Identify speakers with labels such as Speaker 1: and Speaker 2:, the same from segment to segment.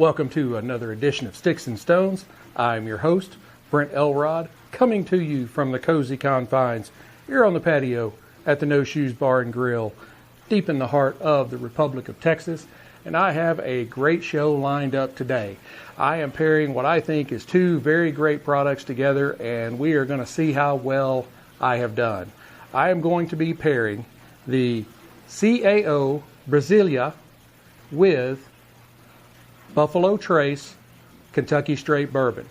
Speaker 1: Welcome to another edition of Sticks and Stones. I'm your host, Brent Elrod, coming to you from the cozy confines here on the patio at the No Shoes Bar and Grill, deep in the heart of the Republic of Texas. And I have a great show lined up today. I am pairing what I think is two very great products together, and we are going to see how well I have done. I am going to be pairing the CAO Brazilia with Buffalo Trace Kentucky Straight Bourbon.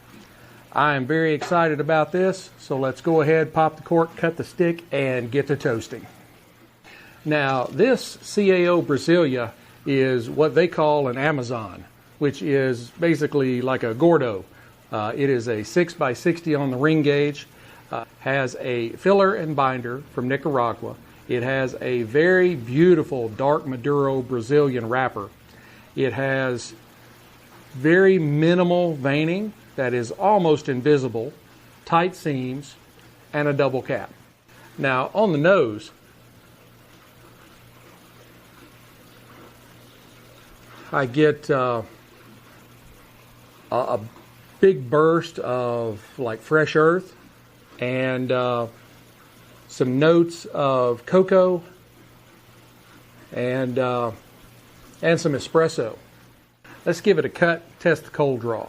Speaker 1: I am very excited about this, so let's go ahead, pop the cork, cut the stick, and get to toasting. Now, this CAO Brazilia is what they call an Amazon, which is basically like a Gordo. It is a 6x60 on the ring gauge, has a filler and binder from Nicaragua. It has a very beautiful dark Maduro Brazilian wrapper. It has very minimal veining that is almost invisible, tight seams, and a double cap. Now, on the nose, I get a big burst of like fresh earth and some notes of cocoa and some espresso. Let's give it a cut, test the cold draw.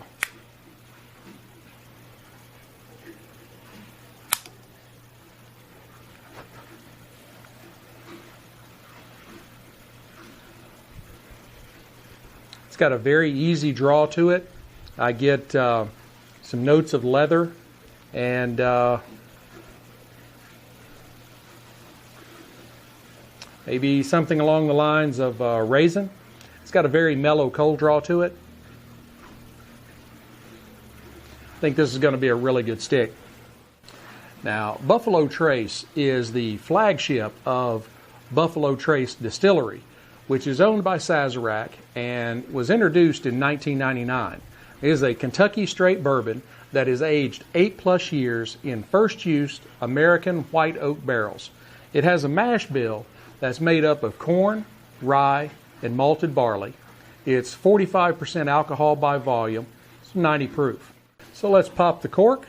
Speaker 1: It's got a very easy draw to it. I get some notes of leather and maybe something along the lines of raisin. It's got a very mellow cold draw to it. I think this is going to be a really good stick. Now, Buffalo Trace is the flagship of Buffalo Trace Distillery, which is owned by Sazerac and was introduced in 1999. It is a Kentucky straight bourbon that is aged 8+ years in first use American white oak barrels. It has a mash bill that's made up of corn, rye, and malted barley. It's 45% alcohol by volume. It's 90 proof. So let's pop the cork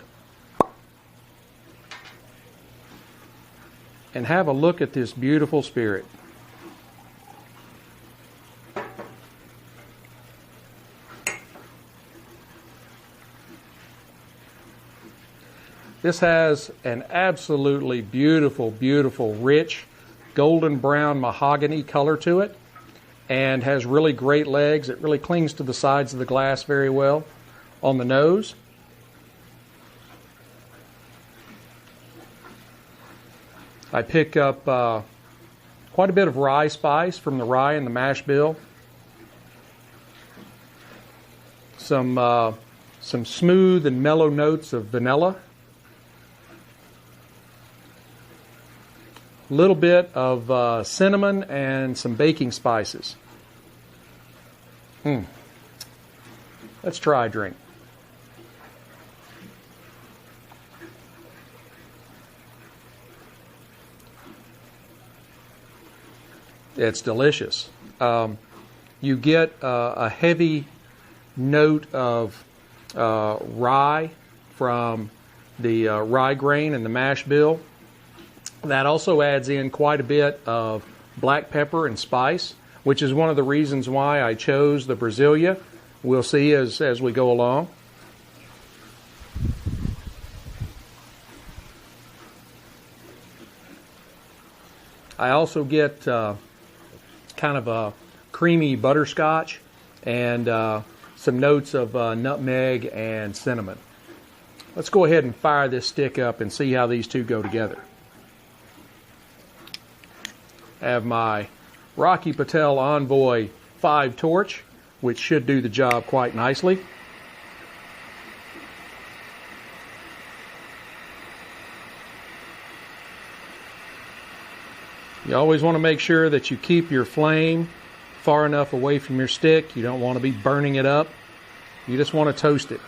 Speaker 1: and have a look at this beautiful spirit. This has an absolutely beautiful, beautiful, rich, golden brown mahogany color to it and has really great legs. It really clings to the sides of the glass very well. On the nose, I pick up quite a bit of rye spice from the rye and the mash bill. Some smooth and mellow notes of vanilla. A little bit of cinnamon and some baking spices. Let's try a drink. It's delicious. You get a heavy note of rye from the rye grain and the mash bill. That also adds in quite a bit of black pepper and spice, which is one of the reasons why I chose the Brazilia. We'll see as we go along. I also get kind of a creamy butterscotch and some notes of nutmeg and cinnamon. Let's go ahead and fire this stick up and see how these two go together. I have my Rocky Patel Envoy 5 torch, which should do the job quite nicely. You always want to make sure that you keep your flame far enough away from your stick. You don't want to be burning it up. You just want to toast it.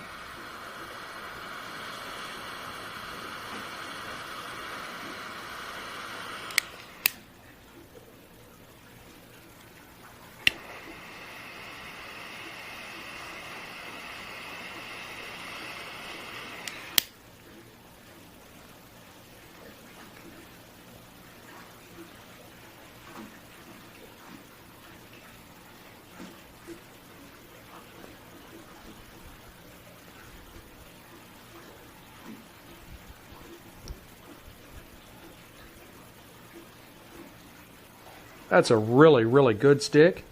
Speaker 1: That's a really, really good stick.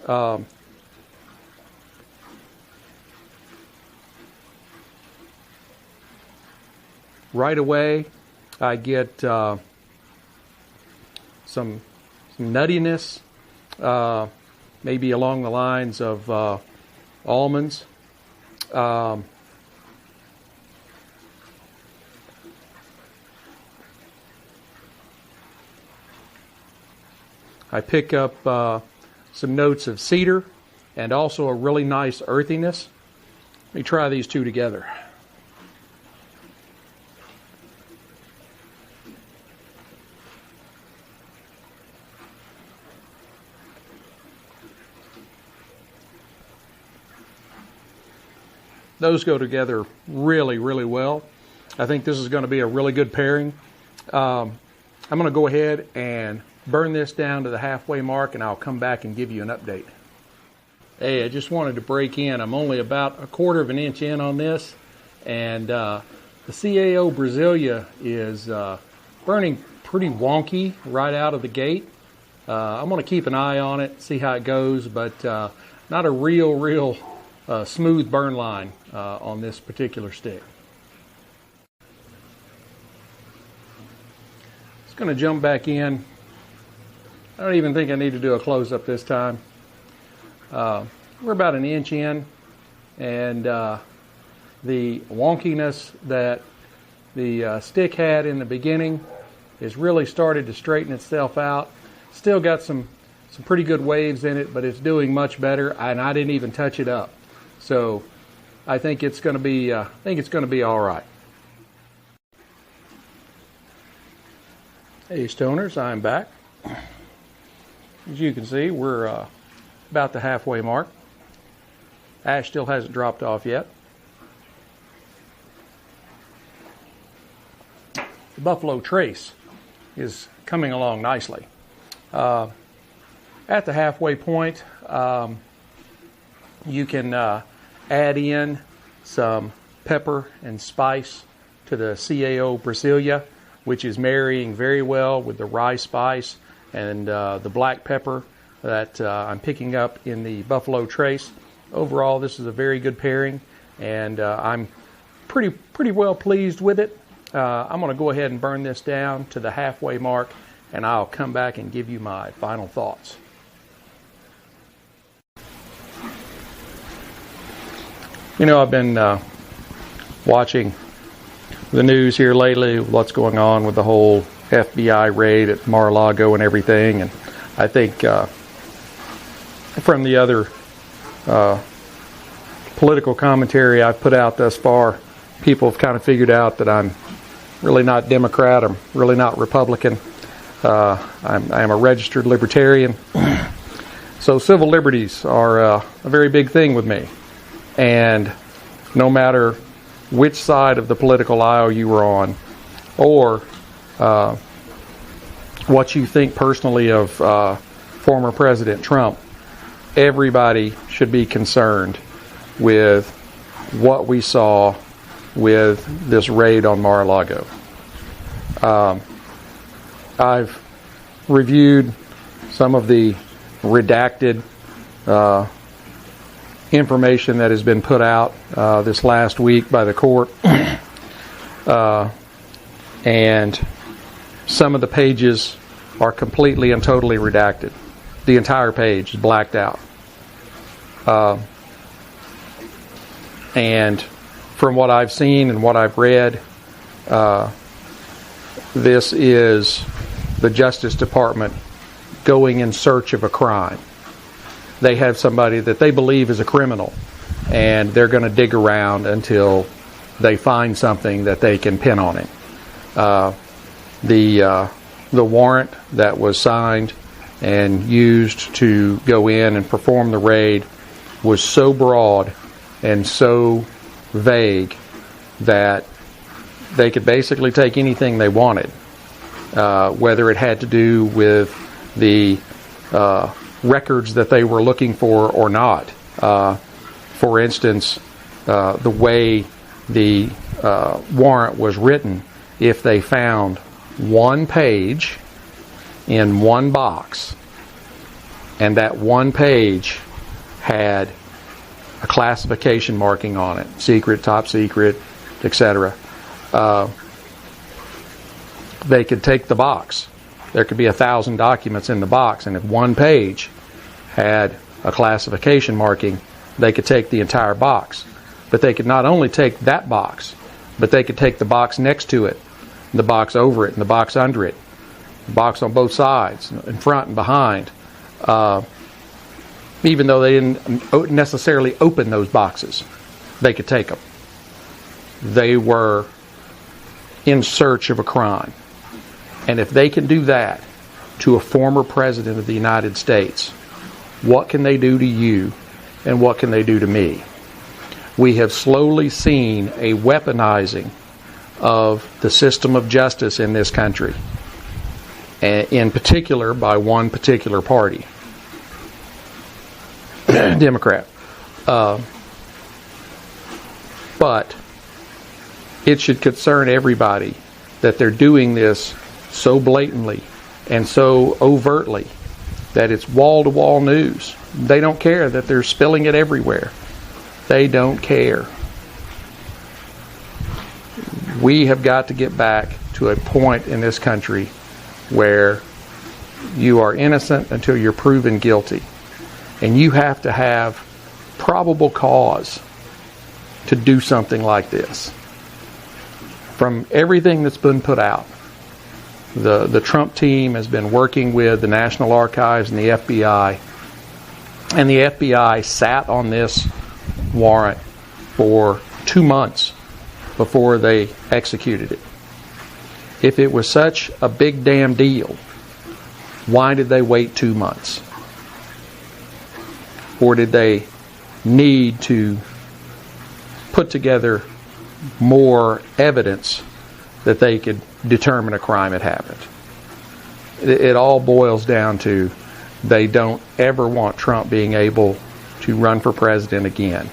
Speaker 1: Right away, I get some nuttiness, maybe along the lines of almonds. I pick up some notes of cedar and also a really nice earthiness. Let me try these two together. Those go together really, really well. I think this is going to be a really good pairing. I'm going to go ahead and burn this down to the halfway mark, and I'll come back and give you an update. Hey, I just wanted to break in. I'm only about 1/4 of an inch in on this, and the CAO Brazilia is burning pretty wonky right out of the gate. I'm going to keep an eye on it, see how it goes, but not a real smooth burn line on this particular stick. Just going to jump back in. I don't even think I need to do a close-up this time. We're about an inch in, and the wonkiness that the stick had in the beginning has really started to straighten itself out. Still got some pretty good waves in it, but it's doing much better, and I didn't even touch it up. So I think it's going to be all right. Hey Stoners, I'm back. As you can see, we're about the halfway mark. Ash still hasn't dropped off yet. The Buffalo Trace is coming along nicely. At the halfway point, you can add in some pepper and spice to the CAO Brazilia, which is marrying very well with the rye spice and the black pepper that I'm picking up in the Buffalo Trace. Overall, this is a very good pairing, and I'm pretty well pleased with it. I'm going to go ahead and burn this down to the halfway mark, and I'll come back and give you my final thoughts. You know, I've been watching the news here lately, what's going on with the whole FBI raid at Mar-a-Lago and everything, and I think from the other political commentary I've put out thus far, people have kind of figured out that I'm really not Democrat, I'm really not Republican. I'm a registered libertarian. So civil liberties are a very big thing with me. And no matter which side of the political aisle you were on, or what you think personally of former President Trump, everybody should be concerned with what we saw with this raid on Mar-a-Lago. I've reviewed some of the redacted information that has been put out this last week by the court, and some of the pages are completely and totally redacted. The entire page is blacked out. And from what I've seen and what I've read, this is the Justice Department going in search of a crime. They have somebody that they believe is a criminal, and they're going to dig around until they find something that they can pin on him. The warrant that was signed and used to go in and perform the raid was so broad and so vague that they could basically take anything they wanted, whether it had to do with the records that they were looking for or not. For instance, the way the warrant was written, if they found one page in one box and that one page had a classification marking on it, secret, top secret, etc. They could take the box. There could be 1,000 documents in the box, and if one page had a classification marking, they could take the entire box. But they could not only take that box, but they could take the box next to it, the box over it, and the box under it, the box on both sides, in front and behind, even though they didn't necessarily open those boxes. They could take them. They were in search of a crime. And if they can do that to a former president of the United States, what can they do to you and what can they do to me? We have slowly seen a weaponizing of the system of justice in this country, in particular by one particular party, Democrat. But it should concern everybody that they're doing this so blatantly and so overtly that it's wall-to-wall news. They don't care that they're spilling it everywhere. They don't care. We have got to get back to a point in this country where you are innocent until you're proven guilty. And you have to have probable cause to do something like this. From everything that's been put out, the Trump team has been working with the National Archives and the FBI. And the FBI sat on this warrant for 2 months before they executed it. If it was such a big damn deal, why did they wait 2 months? Or did they need to put together more evidence that they could determine a crime had happened? It all boils down to they don't ever want Trump being able to run for president again.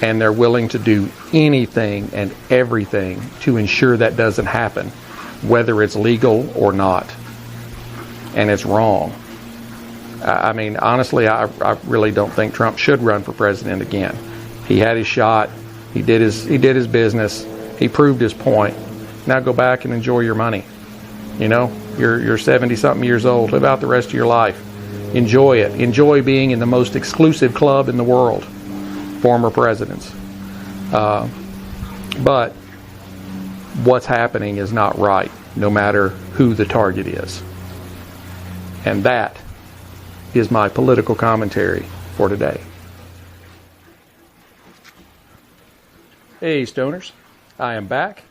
Speaker 1: And they're willing to do anything and everything to ensure that doesn't happen, whether it's legal or not. And it's wrong. I mean, honestly, I really don't think Trump should run for president again. He had his shot. He did his business. He proved his point. Now go back and enjoy your money. You know, you're 70-something years old. Live out the rest of your life. Enjoy it. Enjoy being in the most exclusive club in the world. Former presidents. But what's happening is not right, no matter who the target is. And that is my political commentary for today. Hey, Stoners. I am back.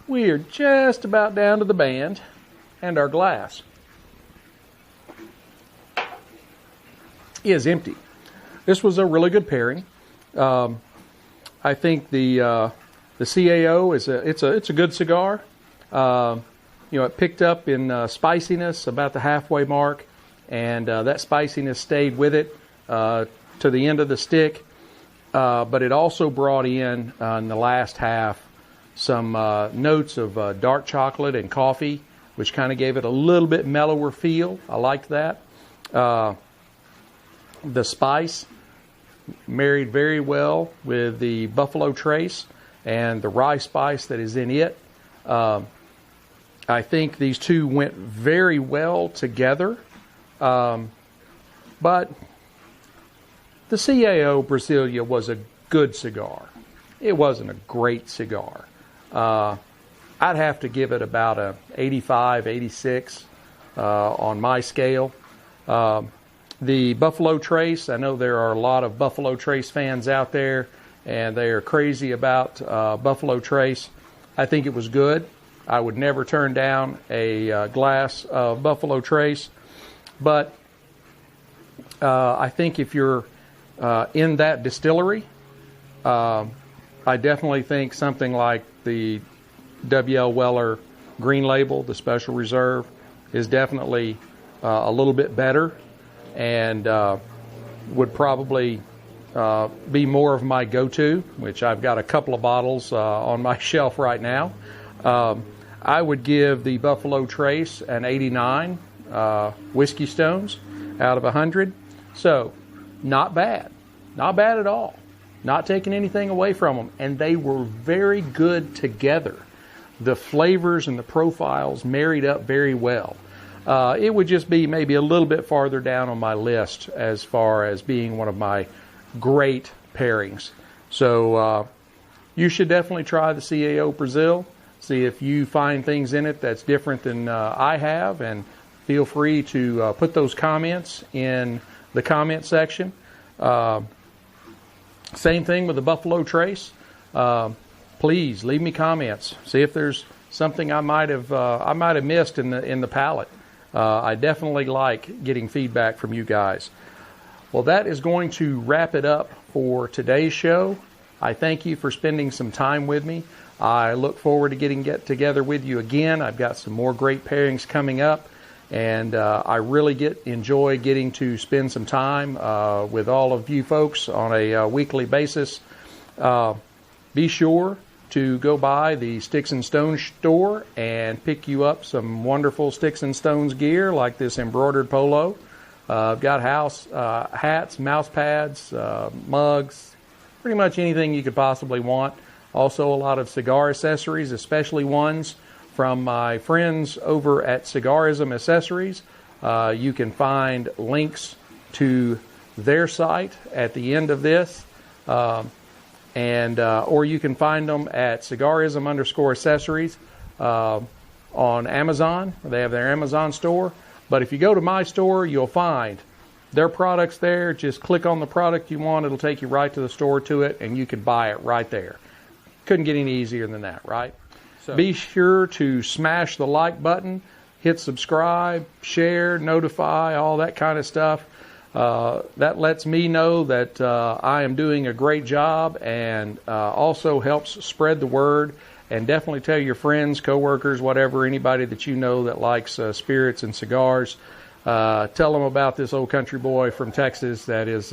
Speaker 1: We are just about down to the band and our glass is empty. This was a really good pairing. I think the CAO it's a good cigar. It picked up in spiciness about the halfway mark, and that spiciness stayed with it to the end of the stick. But it also brought in the last half some notes of dark chocolate and coffee, which kind of gave it a little bit mellower feel. I liked that. The spice married very well with the Buffalo Trace and the rye spice that is in it. I think these two went very well together. But the CAO Brazilia was a good cigar. It wasn't a great cigar. I'd have to give it about a 85, 86 on my scale. The Buffalo Trace, I know there are a lot of Buffalo Trace fans out there, and they are crazy about Buffalo Trace. I think it was good. I would never turn down a glass of Buffalo Trace. But I think if you're in that distillery, I definitely think something like the W.L. Weller Green Label, the Special Reserve, is definitely a little bit better and would probably be more of my go-to, which I've got a couple of bottles on my shelf right now. I would give the Buffalo Trace an 89 Whiskey Stones. out of 100. So, not bad. Not bad at all. Not taking anything away from them. And they were very good together. The flavors and the profiles married up very well. It would just be maybe a little bit farther down on my list as far as being one of my great pairings. So you should definitely try the CAO Brazil. See if you find things in it that's different than I have, and feel free to put those comments in the comment section. Same thing with the Buffalo Trace. Please leave me comments. See if there's something I might have missed in the palette. I definitely like getting feedback from you guys. Well, that is going to wrap it up for today's show. I thank you for spending some time with me. I look forward to get together with you again. I've got some more great pairings coming up, and I really enjoy getting to spend some time with all of you folks on a weekly basis. Be sure to go by the Sticks-n-Stonez store and pick you up some wonderful Sticks-n-Stonez gear like this embroidered polo. I've got hats, mouse pads, mugs, pretty much anything you could possibly want. Also a lot of cigar accessories, especially ones from my friends over at Cigarism Accessories. You can find links to their site at the end of this. Or you can find them at Cigarism_accessories on Amazon. They have their Amazon store. But if you go to my store, you'll find their products there. Just click on the product you want. It'll take you right to the store to it, and you can buy it right there. Couldn't get any easier than that, right? So be sure to smash the like button, hit subscribe, share, notify, all that kind of stuff. That lets me know that I am doing a great job, and also helps spread the word. And definitely tell your friends, coworkers, whatever, anybody that you know that likes spirits and cigars. Tell them about this old country boy from Texas that is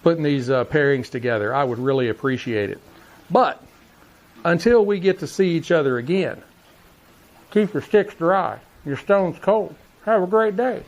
Speaker 1: putting these pairings together. I would really appreciate it. But until we get to see each other again, keep your sticks dry, your stones cold. Have a great day.